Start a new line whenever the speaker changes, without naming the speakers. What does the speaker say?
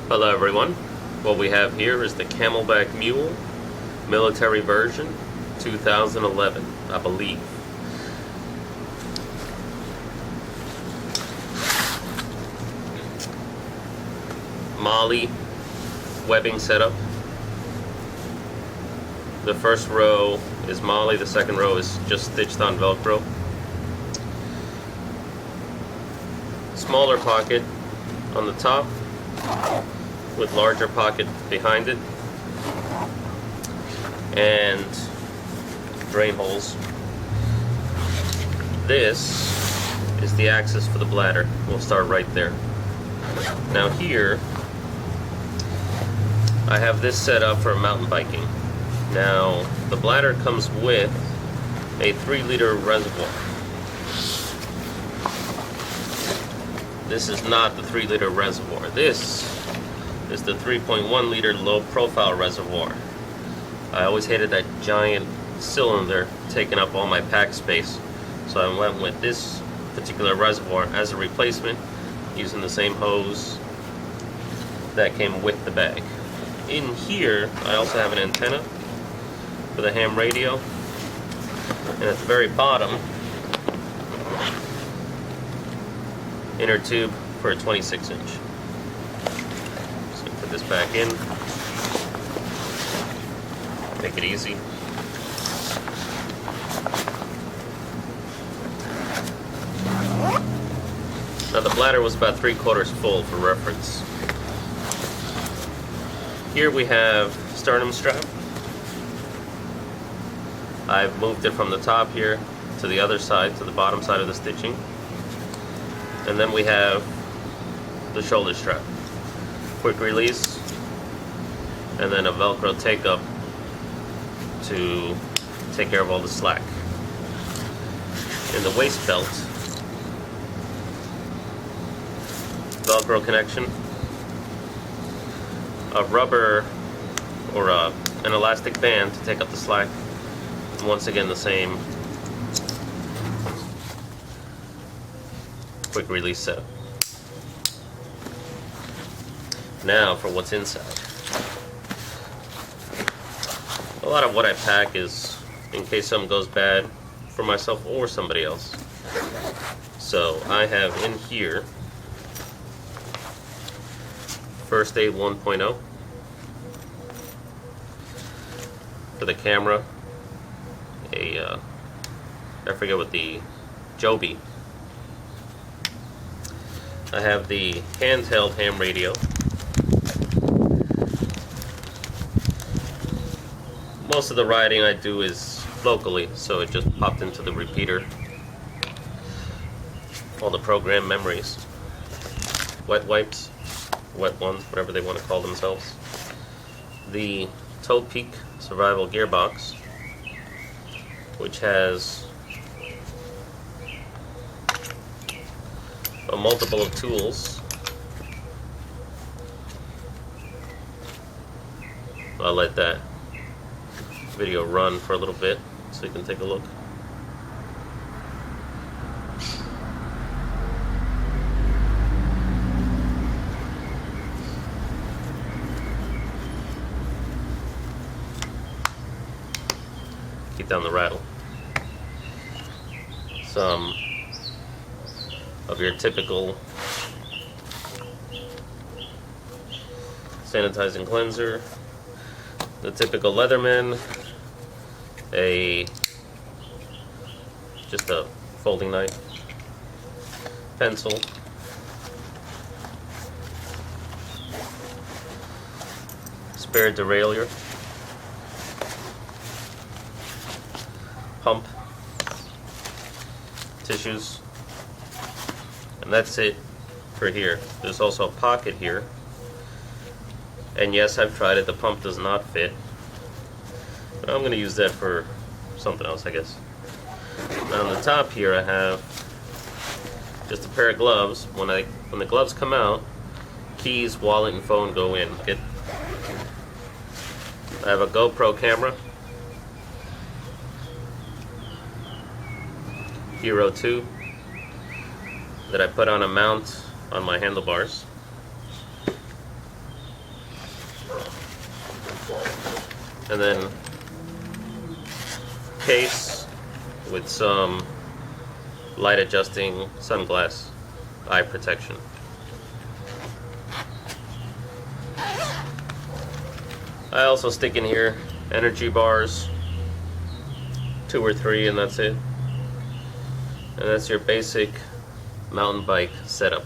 Hello everyone. What we have here is the Camelbak MULE military version 2011, I believe. m.u.l.e webbing setup. The first row is m.u.l.e, the second row is just stitched on Velcro. Smaller pocket on the top with larger pocket behind it, and drain holes. This is the axis for the bladder. We'll start right there. Now here I have this set up for mountain biking. Now the bladder comes with a 3-liter reservoir. This is not the 3-liter reservoir. This is the 3.1-liter low-profile reservoir. I always hated that giant cylinder taking up all my pack space, so I went with this particular reservoir as a replacement, using the same hose that came with the bag. In here, I also have an antenna for the ham radio, and at the very bottom, inner tube for a 26-inch. So put this back in, make it easy. Now the bladder was about 3/4 full for reference. Here we have sternum strap. I've moved it from the top here to the other side, to the bottom side of the stitching. And then we have the shoulder strap. Quick release, and then a Velcro take-up to take care of all the slack. In the waist belt, Velcro connection, a rubber or an elastic band to take up the slack. And once again, the same quick release setup. Now for what's inside. A lot of what I pack is in case something goes bad for myself or somebody else. So I have in here First Aid 1.0 for the camera, I forget what the Joby. I have the handheld ham radio. Most of the riding I do is locally, so it just popped into the repeater. All the program memories. Wet wipes, wet ones, whatever they want to call themselves. The Toe Peak Survival Gearbox, which has a multiple of tools. I'll let that video run for a little bit so you can take a look. Keep down the rattle. Some of your typical sanitizing cleanser, the typical Leatherman, just a folding knife, pencil, spare derailleur, pump, tissues, and that's it for here. There's also a pocket here, and yes, I've tried it, the pump does not fit, but I'm going to use that for something else, I guess. Now on the top here I have just a pair of gloves. When the gloves come out, keys, wallet, and phone go in. I have a GoPro camera, Hero 2, that I put on a mount on my handlebars. and then case with some light adjusting sunglass eye protection. I also stick in here energy bars, 2 or 3, and that's it. And that's your basic mountain bike setup.